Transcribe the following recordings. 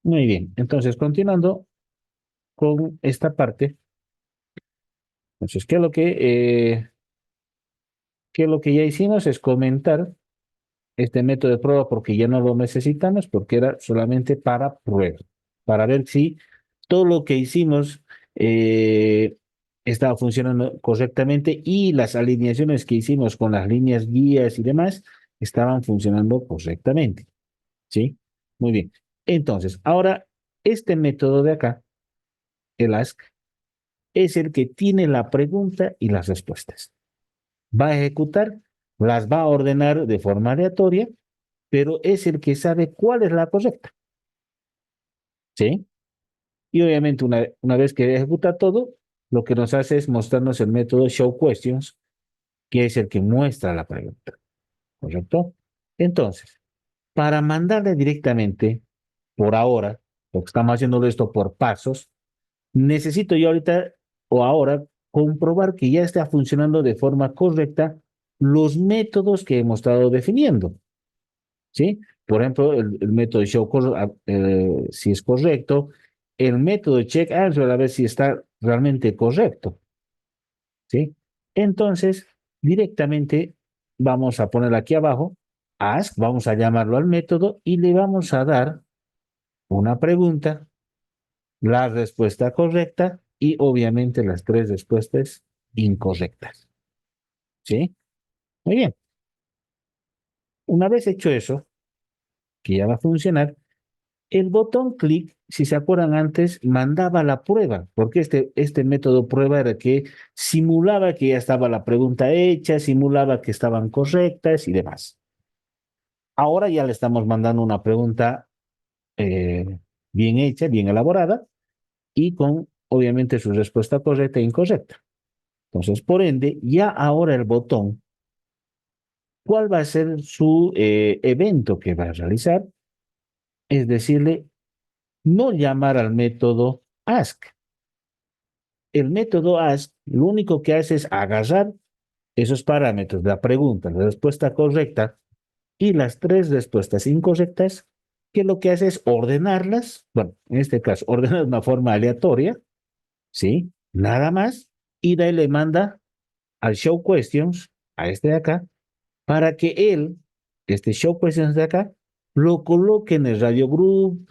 Muy bien, entonces continuando con esta parte, entonces, qué es lo que ya hicimos? Es comentar este método de prueba porque ya no lo necesitamos, porque era solamente para prueba, para ver si todo lo que hicimos eh, estaba funcionando correctamente y las alineaciones que hicimos con las líneas guías y demás estaban funcionando correctamente. ¿Sí? Muy bien. Entonces, ahora, este método de acá, el ask, es el que tiene la pregunta y las respuestas. Va a ejecutar, las va a ordenar de forma aleatoria, pero es el que sabe cuál es la correcta. ¿Sí? Y obviamente una vez que ejecuta todo, lo que nos hace es mostrarnos el método show questions, que es el que muestra la pregunta. ¿Correcto? Entonces, para mandarle directamente, por ahora, porque estamos haciendo esto por pasos, necesito yo ahorita o ahora comprobar que ya está funcionando de forma correcta los métodos que hemos estado definiendo, ¿sí? Por ejemplo, el método show si es correcto, el método check answer a ver si está realmente correcto, ¿sí? Entonces, directamente vamos a poner aquí abajo, ask, vamos a llamarlo al método y le vamos a dar una pregunta, la respuesta correcta y obviamente las tres respuestas incorrectas. ¿Sí? Muy bien. Una vez hecho eso, que ya va a funcionar, el botón clic, si se acuerdan antes, mandaba la prueba, porque este método prueba era que simulaba que ya estaba la pregunta hecha, simulaba que estaban correctas y demás. Ahora ya le estamos mandando una pregunta eh, bien hecha, bien elaborada y con obviamente su respuesta correcta e incorrecta. Entonces, por ende, ya ahora el botón, ¿cuál va a ser su evento que va a realizar? Es decirle, no llamar al método ask. El método ask lo único que hace es agarrar esos parámetros, la pregunta, la respuesta correcta y las tres respuestas incorrectas, que lo que hace es ordenarlas, bueno, en este caso, ordenar de una forma aleatoria, ¿sí? Nada más, y de ahí le manda al show questions, a este de acá, para que él, este show questions de acá, lo coloque en el radio group,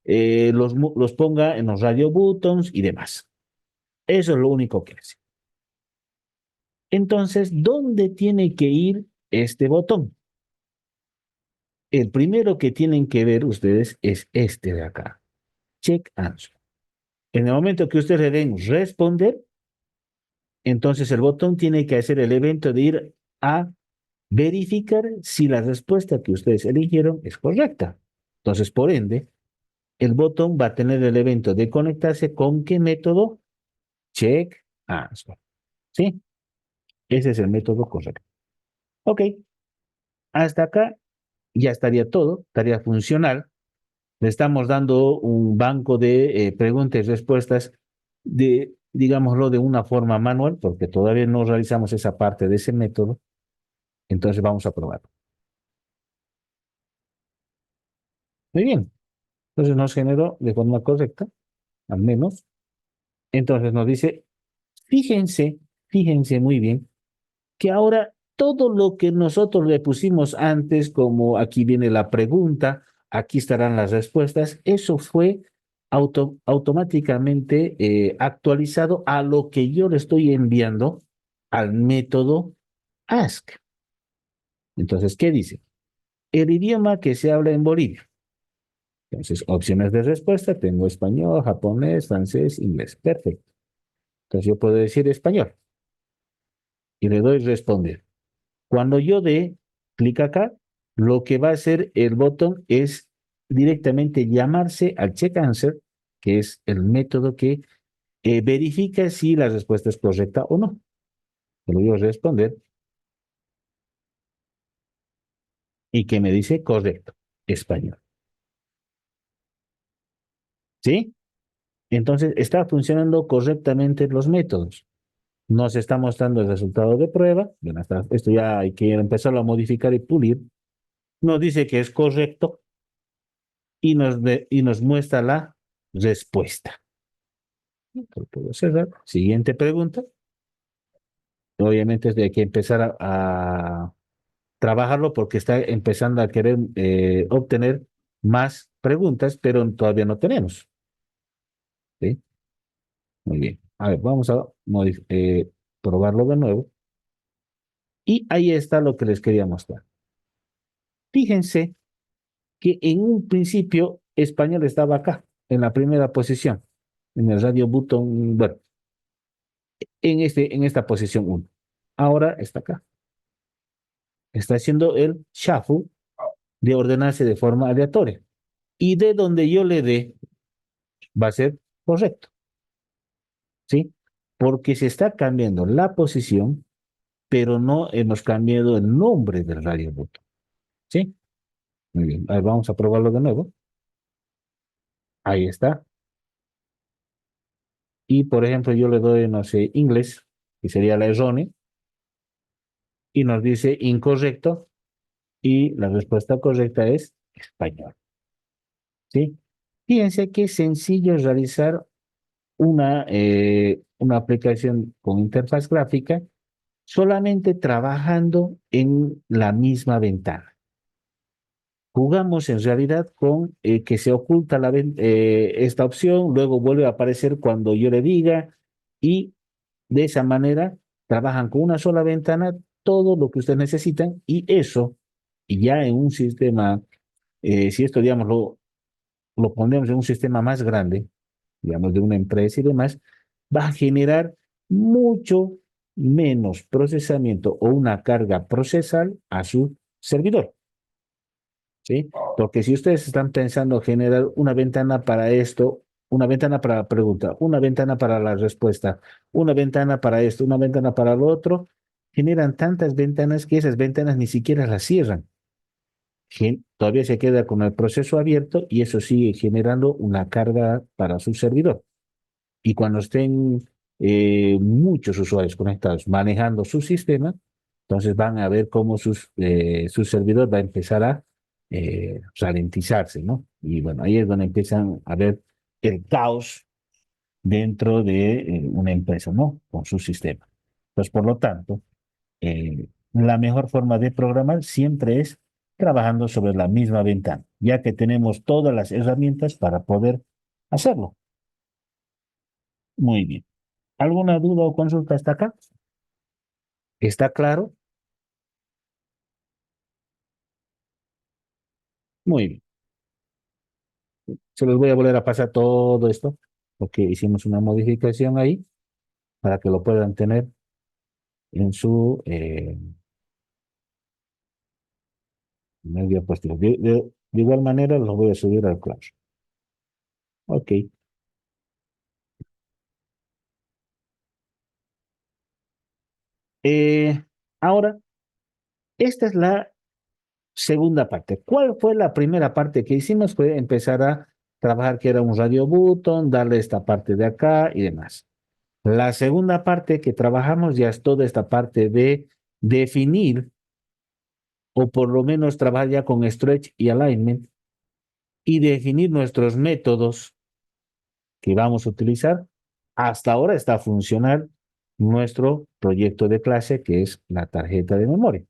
los ponga en los radio buttons y demás. Eso es lo único que hace. Entonces, ¿dónde tiene que ir este botón? El primero que tienen que ver ustedes es este de acá, check answer. En el momento que ustedes le den responder, entonces el botón tiene que hacer el evento de ir a verificar si la respuesta que ustedes eligieron es correcta. Entonces, por ende, el botón va a tener el evento de conectarse con qué método? Check answer. ¿Sí? Ese es el método correcto. Ok, hasta acá ya estaría todo, estaría funcional. Le estamos dando un banco de preguntas y respuestas de, digámoslo, de una forma manual, porque todavía no realizamos esa parte de ese método. Entonces vamos a probarlo. Muy bien. Entonces nos generó de forma correcta, al menos. Entonces nos dice, fíjense, fíjense muy bien, que ahora todo lo que nosotros le pusimos antes, como aquí viene la pregunta, aquí estarán las respuestas, eso fue automáticamente actualizado a lo que yo le estoy enviando al método ask. Entonces, ¿qué dice? El idioma que se habla en Bolivia. Entonces, opciones de respuesta, tengo español, japonés, francés, inglés. Perfecto. Entonces, yo puedo decir español y le doy responder. Cuando yo dé clic acá, lo que va a hacer el botón es directamente llamarse al check answer, que es el método que verifica si la respuesta es correcta o no. Le voy a responder y que me dice correcto, español. ¿Sí? Entonces está funcionando correctamente los métodos. Nos está mostrando el resultado de prueba. Bueno, esto ya hay que empezarlo a modificar y pulir. Nos dice que es correcto y nos muestra la respuesta. Lo puedo cerrar. Siguiente pregunta. Obviamente hay que empezar a trabajarlo porque está empezando a querer obtener más preguntas, pero todavía no tenemos. ¿Sí? Muy bien. A ver, vamos a probarlo de nuevo. Y ahí está lo que les quería mostrar. Fíjense que en un principio español estaba acá, en la primera posición, en el radio button, bueno, en esta posición uno. Ahora está acá. Está haciendo el shuffle de ordenarse de forma aleatoria. Y de donde yo le dé, va a ser correcto, ¿sí? Porque se está cambiando la posición, pero no hemos cambiado el nombre del radio button, ¿sí? Muy bien, a ver, vamos a probarlo de nuevo. Ahí está. Y por ejemplo, yo le doy, no sé, inglés, que sería la errónea, y nos dice incorrecto, y la respuesta correcta es español, ¿sí? Fíjense qué sencillo es realizar una aplicación con interfaz gráfica solamente trabajando en la misma ventana. Jugamos en realidad con que se oculta esta opción, luego vuelve a aparecer cuando yo le diga, y de esa manera trabajan con una sola ventana todo lo que ustedes necesitan, y eso, y ya en un sistema, si esto, digamos, lo pondremos en un sistema más grande, digamos, de una empresa y demás, va a generar mucho menos procesamiento o una carga procesal a su servidor, ¿sí? Porque si ustedes están pensando generar una ventana para esto, una ventana para la pregunta, una ventana para la respuesta, una ventana para esto, una ventana para lo otro, generan tantas ventanas que esas ventanas ni siquiera las cierran. Todavía se queda con el proceso abierto y eso sigue generando una carga para su servidor. Y cuando estén muchos usuarios conectados manejando su sistema, entonces van a ver cómo su servidor va a empezar a ralentizarse, ¿no? Y bueno, ahí es donde empiezan a ver el caos dentro de una empresa, ¿no? Con su sistema. Entonces, por lo tanto, la mejor forma de programar siempre es trabajando sobre la misma ventana, ya que tenemos todas las herramientas para poder hacerlo. Muy bien. ¿Alguna duda o consulta hasta acá? ¿Está claro? Muy bien. Se los voy a volver a pasar todo esto, porque hicimos una modificación ahí para que lo puedan tener en su medio diapositiva. De igual manera, los voy a subir al claro. Ok. Eh, ahora, esta es la segunda parte. ¿Cuál fue la primera parte que hicimos? Fue empezar a trabajar que era un radio button, darle esta parte de acá y demás. La segunda parte que trabajamos ya es toda esta parte de definir o por lo menos trabajar ya con stretch y alignment y definir nuestros métodos que vamos a utilizar. Hasta ahora está funcional nuestro proyecto de clase que es la tarjeta de memoria.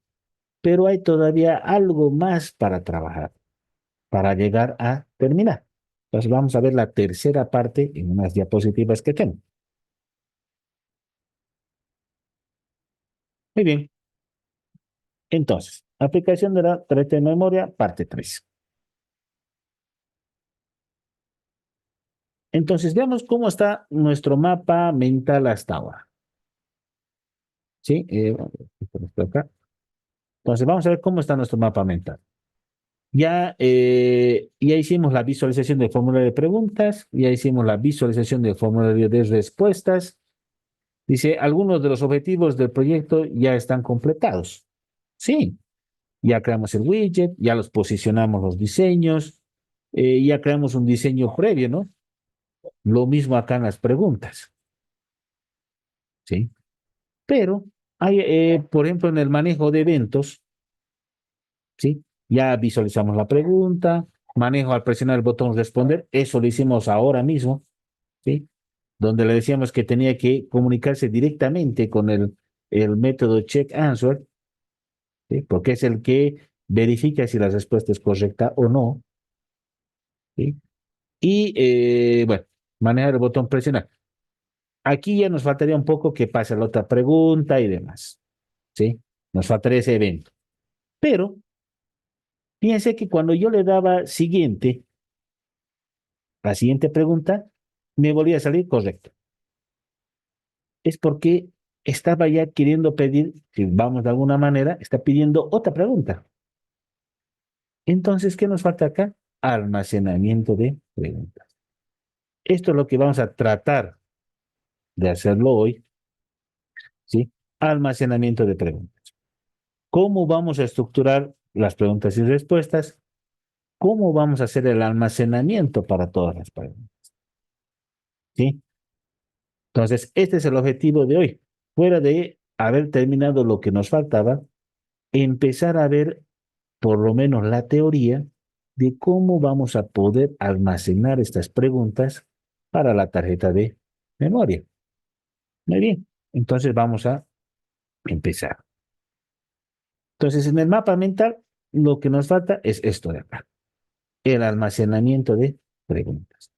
Pero hay todavía algo más para trabajar, para llegar a terminar. Entonces vamos a ver la tercera parte en unas diapositivas que tengo. Muy bien. Entonces, aplicación de la tarjeta de memoria, parte 3. Entonces, veamos cómo está nuestro mapa mental hasta ahora. ¿Sí? Por acá. Entonces, vamos a ver cómo está nuestro mapa mental. Ya hicimos la visualización del formulario de preguntas, ya hicimos la visualización del formulario de respuestas. Dice, algunos de los objetivos del proyecto ya están completados. Sí, ya creamos el widget, ya los posicionamos los diseños, ya creamos un diseño previo, ¿no? Lo mismo acá en las preguntas. ¿Sí? Pero hay, por ejemplo, en el manejo de eventos, ¿sí? Ya visualizamos la pregunta, manejo al presionar el botón responder, eso lo hicimos ahora mismo, ¿sí? Donde le decíamos que tenía que comunicarse directamente con el método check answer, ¿sí? Porque es el que verifica si la respuesta es correcta o no, ¿sí? Y bueno, manejar el botón presionar. Aquí ya nos faltaría un poco que pase la otra pregunta y demás, ¿sí? Nos faltaría ese evento. Pero fíjense que cuando yo le daba siguiente, la siguiente pregunta, me volvía a salir correcto. Es porque estaba ya queriendo pedir, si vamos de alguna manera, está pidiendo otra pregunta. Entonces, ¿qué nos falta acá? Almacenamiento de preguntas. Esto es lo que vamos a tratar de hacerlo hoy, ¿sí? Almacenamiento de preguntas. ¿Cómo vamos a estructurar las preguntas y respuestas? ¿Cómo vamos a hacer el almacenamiento para todas las preguntas? ¿Sí? Entonces, este es el objetivo de hoy. Fuera de haber terminado lo que nos faltaba, empezar a ver por lo menos la teoría de cómo vamos a poder almacenar estas preguntas para la tarjeta de memoria. Muy bien, entonces vamos a empezar. Entonces, en el mapa mental, lo que nos falta es esto de acá, el almacenamiento de preguntas.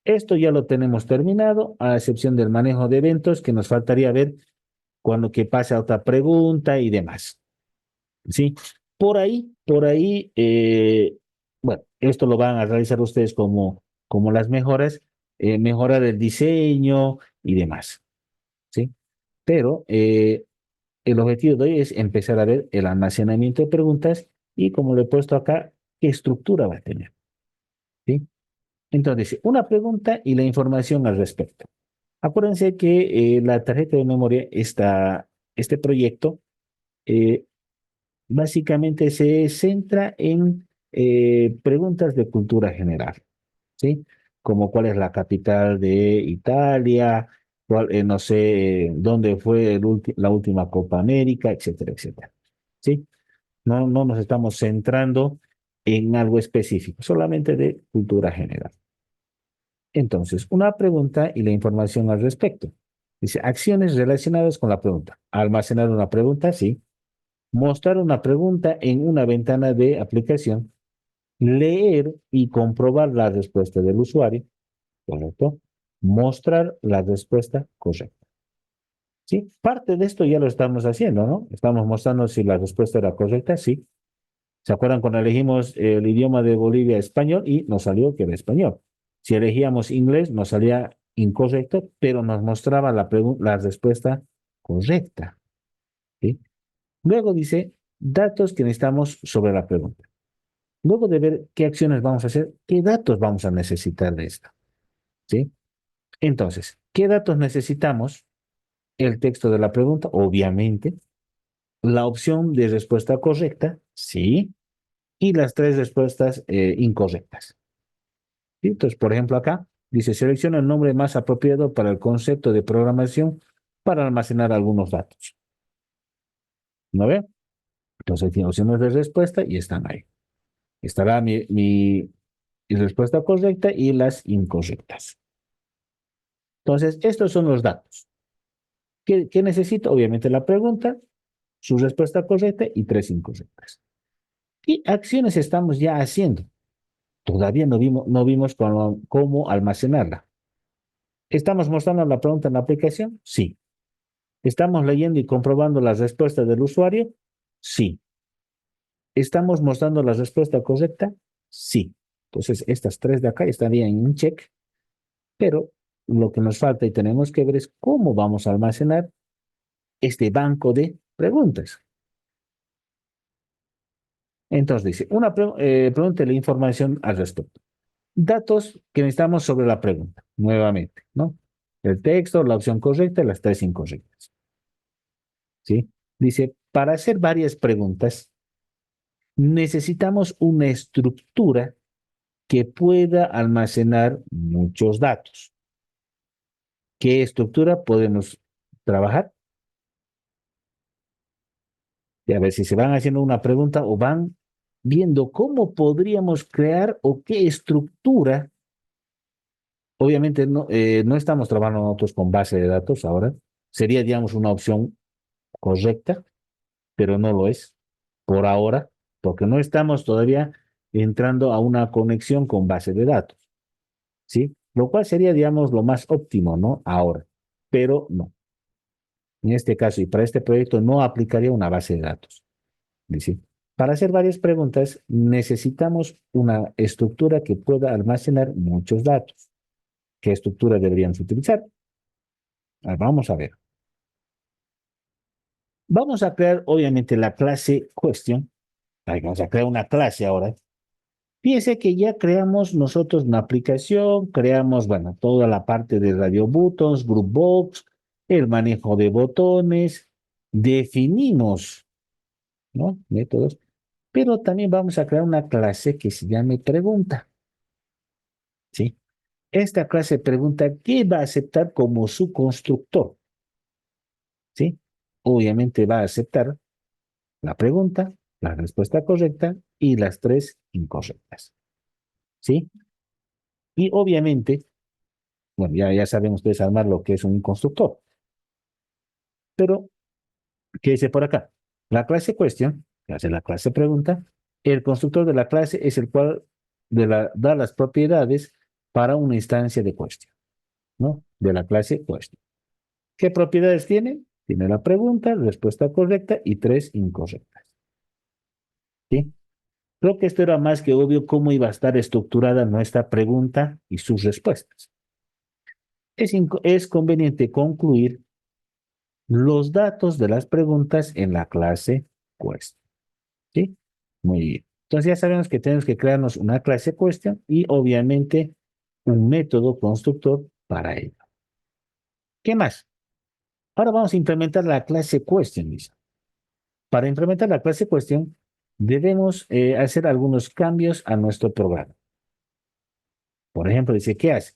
Esto ya lo tenemos terminado, a excepción del manejo de eventos, que nos faltaría ver cuando que pase a otra pregunta y demás. ¿Sí? Por ahí, bueno, esto lo van a realizar ustedes como las mejoras, mejorar el diseño y demás, ¿sí? Pero el objetivo de hoy es empezar a ver el almacenamiento de preguntas y como lo he puesto acá, qué estructura va a tener, ¿sí? Entonces, una pregunta y la información al respecto. Acuérdense que la tarjeta de memoria, este proyecto, eh, básicamente se centra en preguntas de cultura general, ¿sí? Como cuál es la capital de Italia, no sé, dónde fue la última Copa América, etcétera, etcétera, ¿sí? No nos estamos centrando en algo específico, solamente de cultura general. Entonces, una pregunta y la información al respecto. Dice, acciones relacionadas con la pregunta. Almacenar una pregunta, sí. Mostrar una pregunta en una ventana de aplicación, leer y comprobar la respuesta del usuario, ¿correcto? Mostrar la respuesta correcta. ¿Sí? Parte de esto ya lo estamos haciendo, ¿no? Estamos mostrando si la respuesta era correcta, sí. ¿Se acuerdan cuando elegimos el idioma de Bolivia español y nos salió que era español? Si elegíamos inglés, nos salía incorrecto, pero nos mostraba la respuesta correcta, ¿sí? Luego dice datos que necesitamos sobre la pregunta. Luego de ver qué acciones vamos a hacer, qué datos vamos a necesitar de esto, ¿sí? Entonces, ¿qué datos necesitamos? El texto de la pregunta, obviamente, la opción de respuesta correcta, sí, y las tres respuestas incorrectas. ¿Sí? Entonces, por ejemplo, acá dice, selecciona el nombre más apropiado para el concepto de programación para almacenar algunos datos. ¿No ve? Entonces, tiene opciones de respuesta y están ahí. Estará mi respuesta correcta y las incorrectas. Entonces, estos son los datos. ¿Qué necesito? Obviamente la pregunta, su respuesta correcta y tres incorrectas. ¿Qué acciones estamos ya haciendo? Todavía no vimos cómo almacenarla. ¿Estamos mostrando la pregunta en la aplicación? Sí. ¿Estamos leyendo y comprobando las respuestas del usuario? Sí. ¿Estamos mostrando la respuesta correcta? Sí. Entonces, estas tres de acá estarían en un check, pero lo que nos falta y tenemos que ver es cómo vamos a almacenar este banco de preguntas. Entonces dice, pregunta la información al respecto. Datos que necesitamos sobre la pregunta, nuevamente, ¿no? El texto, la opción correcta y las tres incorrectas, ¿sí? Dice, para hacer varias preguntas, necesitamos una estructura que pueda almacenar muchos datos. ¿Qué estructura podemos trabajar? Y a ver si se van haciendo una pregunta o van viendo cómo podríamos crear o qué estructura. Obviamente no estamos trabajando nosotros con base de datos ahora. Sería, digamos, una opción correcta, pero no lo es por ahora, porque no estamos todavía entrando a una conexión con base de datos, ¿sí? Lo cual sería, digamos, lo más óptimo, ¿no? Ahora, pero no. En este caso y para este proyecto no aplicaría una base de datos. Dice, para hacer varias preguntas necesitamos una estructura que pueda almacenar muchos datos. ¿Qué estructura deberíamos utilizar? Vamos a ver. Vamos a crear, obviamente, la clase question. Vamos a crear una clase ahora. Fíjense que ya creamos nosotros una aplicación, creamos, bueno, toda la parte de radio buttons, group box, el manejo de botones, definimos, ¿no? Métodos, pero también vamos a crear una clase que se llame pregunta, ¿sí? Esta clase pregunta, ¿qué va a aceptar como su constructor? ¿Sí? Obviamente va a aceptar la pregunta, la respuesta correcta y las tres incorrectas. ¿Sí? Y obviamente, bueno, ya saben ustedes armar lo que es un constructor. Pero, ¿qué dice por acá? La clase question, que hace la clase pregunta, el constructor de la clase es el cual da las propiedades para una instancia de question, ¿no? De la clase question. ¿Qué propiedades tiene? Tiene la pregunta, respuesta correcta y tres incorrectas. ¿Sí? Creo que esto era más que obvio cómo iba a estar estructurada nuestra pregunta y sus respuestas. Es conveniente concluir los datos de las preguntas en la clase question. ¿Sí? Muy bien. Entonces ya sabemos que tenemos que crearnos una clase question y obviamente un método constructor para ello. ¿Qué más? Ahora vamos a implementar la clase question, dice. Para implementar la clase question, debemos hacer algunos cambios a nuestro programa. Por ejemplo, dice, ¿qué hace?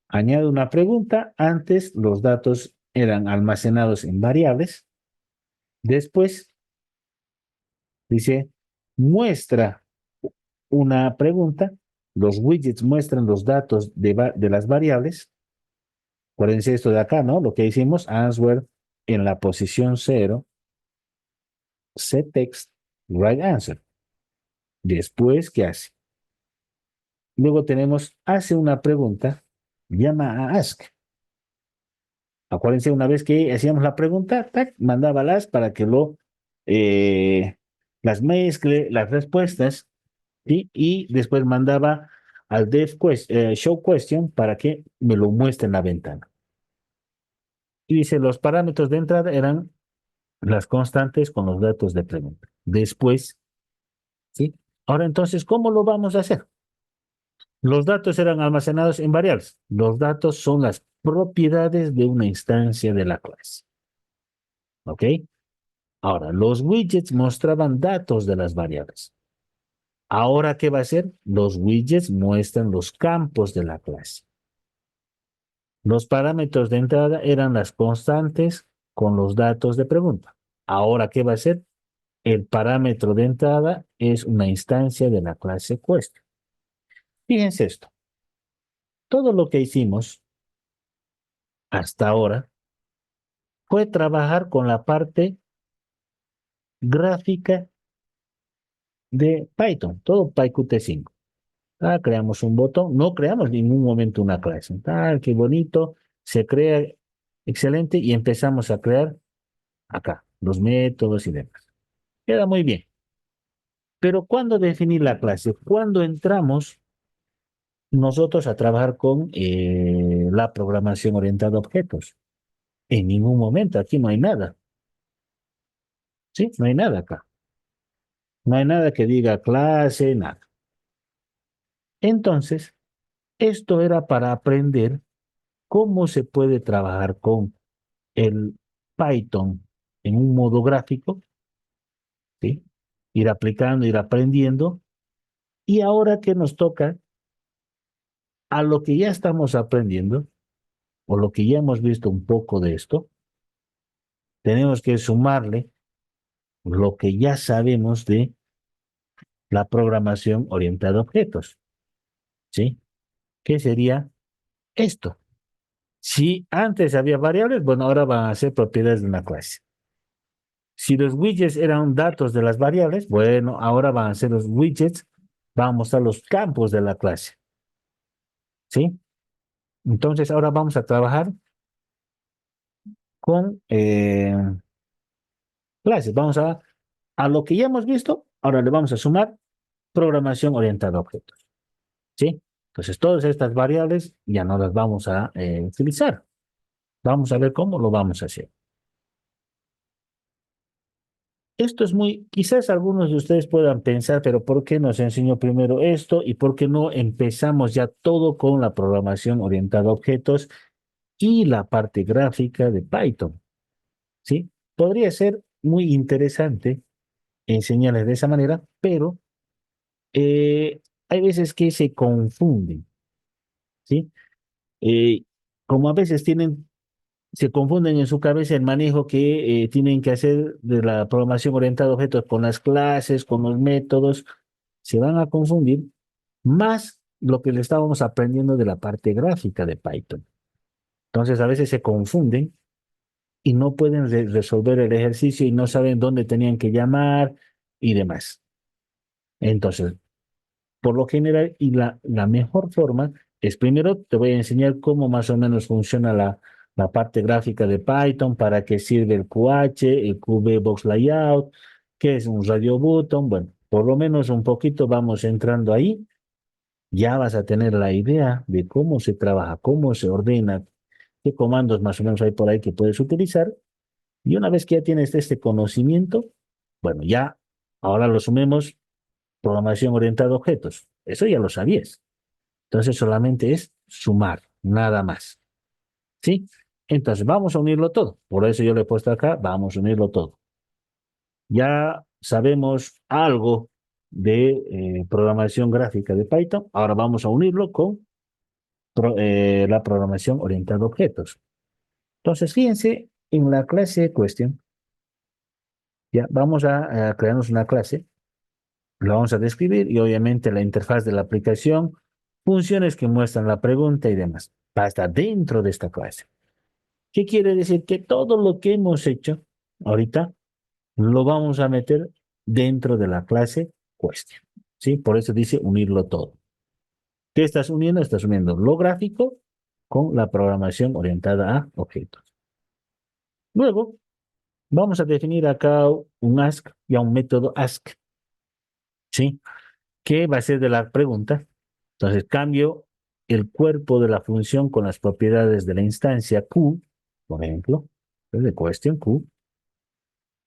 Añade una pregunta. Antes los datos eran almacenados en variables. Después, dice, muestra una pregunta. Los widgets muestran los datos de las variables. Acuérdense esto de acá, ¿no? Lo que hicimos, answer en la posición 0, set text, right answer. Después, ¿qué hace? Luego tenemos, hace una pregunta, llama a ask. Acuérdense, una vez que hacíamos la pregunta, tac, mandaba las para que las mezcle, las respuestas, ¿sí? Y después mandaba al show question para que me lo muestre en la ventana. Y dice, los parámetros de entrada eran las constantes con los datos de pregunta. Después, ¿sí? Ahora entonces, ¿cómo lo vamos a hacer? Los datos eran almacenados en variables. Los datos son las propiedades de una instancia de la clase. ¿Ok? Ahora, los widgets mostraban datos de las variables. Ahora, ¿qué va a hacer? Los widgets muestran los campos de la clase. Los parámetros de entrada eran las constantes con los datos de pregunta. Ahora, ¿qué va a hacer? El parámetro de entrada es una instancia de la clase question. Fíjense esto. Todo lo que hicimos hasta ahora fue trabajar con la parte gráfica de Python, todo PyQt5. Creamos un botón, no creamos en ningún momento una clase. Qué bonito, se crea excelente y empezamos a crear acá los métodos y demás. Queda muy bien. Pero ¿cuándo definir la clase? ¿Cuándo entramos nosotros a trabajar con la programación orientada a objetos? En ningún momento, aquí no hay nada. ¿Sí? No hay nada acá. No hay nada que diga clase, nada. Entonces, esto era para aprender cómo se puede trabajar con el Python en un modo gráfico, ¿sí? Ir aplicando, ir aprendiendo. Y ahora que nos toca a lo que ya estamos aprendiendo, o lo que ya hemos visto un poco de esto, tenemos que sumarle lo que ya sabemos de la programación orientada a objetos, ¿sí? ¿Qué sería esto? Si antes había variables, bueno, ahora van a ser propiedades de una clase. Si los widgets eran datos de las variables, bueno, ahora van a ser los widgets, van a mostrar los campos de la clase, ¿sí? Entonces, ahora vamos a trabajar con clases. Vamos a lo que ya hemos visto, ahora le vamos a sumar programación orientada a objetos, ¿sí? Entonces, todas estas variables ya no las vamos a utilizar. Vamos a ver cómo lo vamos a hacer. Esto es muy, quizás algunos de ustedes puedan pensar, pero ¿por qué nos enseñó primero esto y por qué no empezamos ya todo con la programación orientada a objetos y la parte gráfica de Python? ¿Sí? Podría ser muy interesante enseñarles de esa manera, pero hay veces que se confunden, ¿sí? Eh, como a veces se confunden en su cabeza el manejo que tienen que hacer de la programación orientada a objetos con las clases, con los métodos, se van a confundir más lo que le estábamos aprendiendo de la parte gráfica de Python. Entonces a veces se confunden y no pueden resolver el ejercicio y no saben dónde tenían que llamar y demás. Entonces, por lo general, y la mejor forma es primero te voy a enseñar cómo más o menos funciona la parte gráfica de Python, para qué sirve el QH, el QB Box Layout, qué es un radio button. Bueno, por lo menos un poquito vamos entrando ahí. Ya vas a tener la idea de cómo se trabaja, cómo se ordena, qué comandos más o menos hay por ahí que puedes utilizar. Y una vez que ya tienes este conocimiento, bueno, ya ahora lo sumemos programación orientada a objetos. Eso ya lo sabías. Entonces solamente es sumar, nada más. ¿Sí? Entonces vamos a unirlo todo. Por eso yo le he puesto acá, vamos a unirlo todo. Ya sabemos algo de programación gráfica de Python. Ahora vamos a unirlo con la programación orientada a objetos. Entonces, fíjense en la clase question, ya vamos a crearnos una clase, la vamos a describir y obviamente la interfaz de la aplicación, funciones que muestran la pregunta y demás. Va a estar dentro de esta clase. ¿Qué quiere decir? Que todo lo que hemos hecho ahorita lo vamos a meter dentro de la clase question. ¿Sí? Por eso dice unirlo todo. ¿Qué estás uniendo? Estás uniendo lo gráfico con la programación orientada a objetos. Luego, vamos a definir acá un ask y a un método ask, ¿sí? Que va a ser de la pregunta. Entonces, cambio el cuerpo de la función con las propiedades de la instancia Q, por ejemplo, de question Q,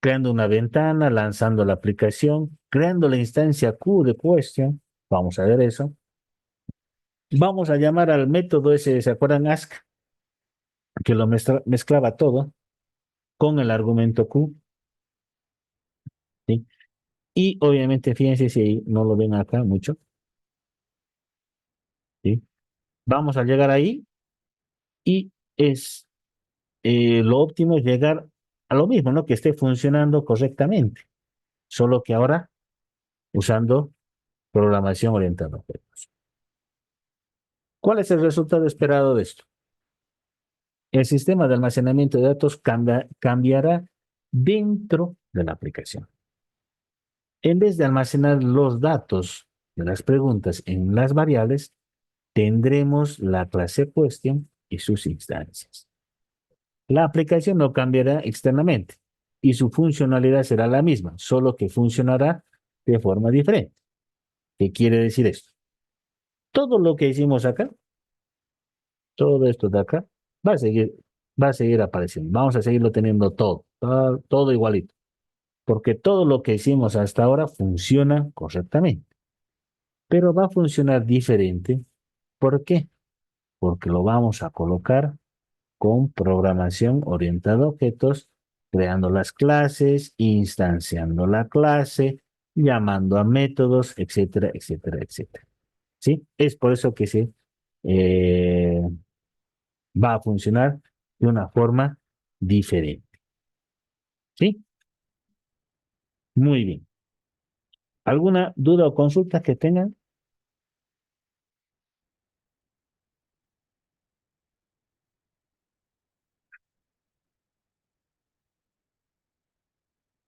creando una ventana, lanzando la aplicación, creando la instancia Q de question. Vamos a ver eso. Vamos a llamar al método ese, ¿se acuerdan? Ask, que lo mezclaba todo con el argumento Q, ¿sí? Y obviamente, fíjense si no lo ven acá mucho, ¿sí? Vamos a llegar ahí y es lo óptimo es llegar a lo mismo, ¿no? Que esté funcionando correctamente, solo que ahora usando programación orientada a objetos. ¿Cuál es el resultado esperado de esto? El sistema de almacenamiento de datos cambiará dentro de la aplicación. En vez de almacenar los datos de las preguntas en las variables, tendremos la clase question y sus instancias. La aplicación no cambiará externamente y su funcionalidad será la misma, solo que funcionará de forma diferente. ¿Qué quiere decir esto? Todo lo que hicimos acá, todo esto de acá, va a seguir, va a seguir apareciendo. Vamos a seguirlo teniendo todo igualito, porque todo lo que hicimos hasta ahora funciona correctamente, pero va a funcionar diferente. ¿Por qué? Porque lo vamos a colocar con programación orientada a objetos, creando las clases, instanciando la clase, llamando a métodos, etcétera, etcétera, etcétera. ¿Sí? Es por eso que eh, va a funcionar de una forma diferente. ¿Sí? Muy bien. ¿Alguna duda o consulta que tengan?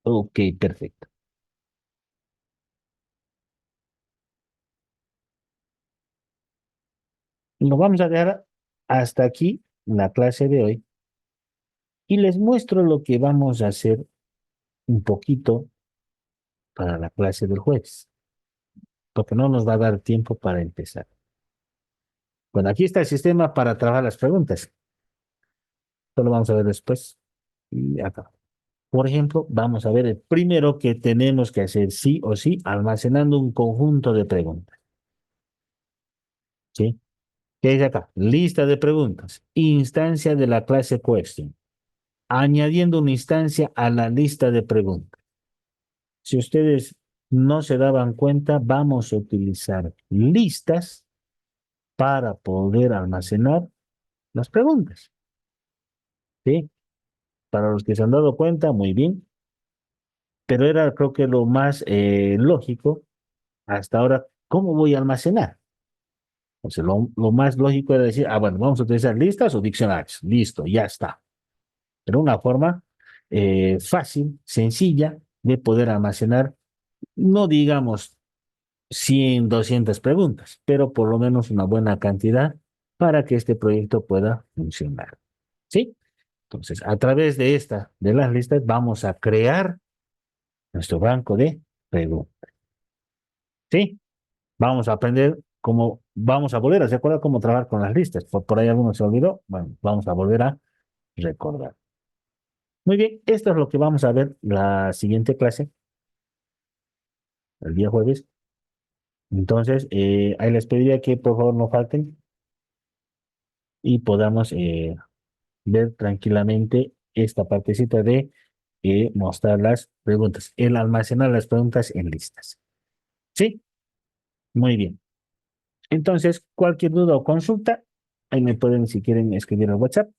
Ok, perfecto. Nos vamos a dejar hasta aquí la clase de hoy y les muestro lo que vamos a hacer un poquito para la clase del jueves, porque no nos va a dar tiempo para empezar. Bueno, aquí está el sistema para trabajar las preguntas. Esto lo vamos a ver después. Y acá. Por ejemplo, vamos a ver el primero que tenemos que hacer sí o sí, almacenando un conjunto de preguntas. ¿Sí? ¿Qué dice acá? Lista de preguntas. Instancia de la clase question. Añadiendo una instancia a la lista de preguntas. Si ustedes no se daban cuenta, vamos a utilizar listas para poder almacenar las preguntas. ¿Sí? Para los que se han dado cuenta, muy bien. Pero era, creo que lo más lógico hasta ahora, ¿cómo voy a almacenar? O sea, lo más lógico era decir, bueno, vamos a utilizar listas o diccionarios. Listo, ya está. Pero una forma fácil, sencilla de poder almacenar, no digamos 100, 200 preguntas, pero por lo menos una buena cantidad para que este proyecto pueda funcionar. ¿Sí? Entonces, a través de las listas, vamos a crear nuestro banco de preguntas. ¿Sí? Vamos a aprender cómo, vamos a volver a recordar cómo trabajar con las listas. Por ahí alguno se olvidó. Bueno, vamos a volver a recordar. Muy bien, esto es lo que vamos a ver la siguiente clase, el día jueves. Entonces, ahí les pediría que por favor no falten y podamos ver tranquilamente esta partecita de mostrar las preguntas, el almacenar las preguntas en listas. ¿Sí? Muy bien. Entonces, cualquier duda o consulta, ahí me pueden, si quieren, escribir al WhatsApp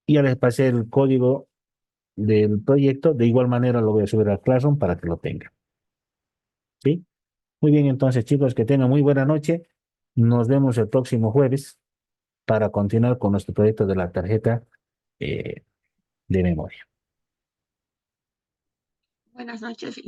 y ya les pasé el código del proyecto. De igual manera lo voy a subir al Classroom para que lo tengan. ¿Sí? Muy bien, entonces, chicos, que tengan muy buena noche. Nos vemos el próximo jueves para continuar con nuestro proyecto de la tarjeta eh, de memoria. Buenas noches.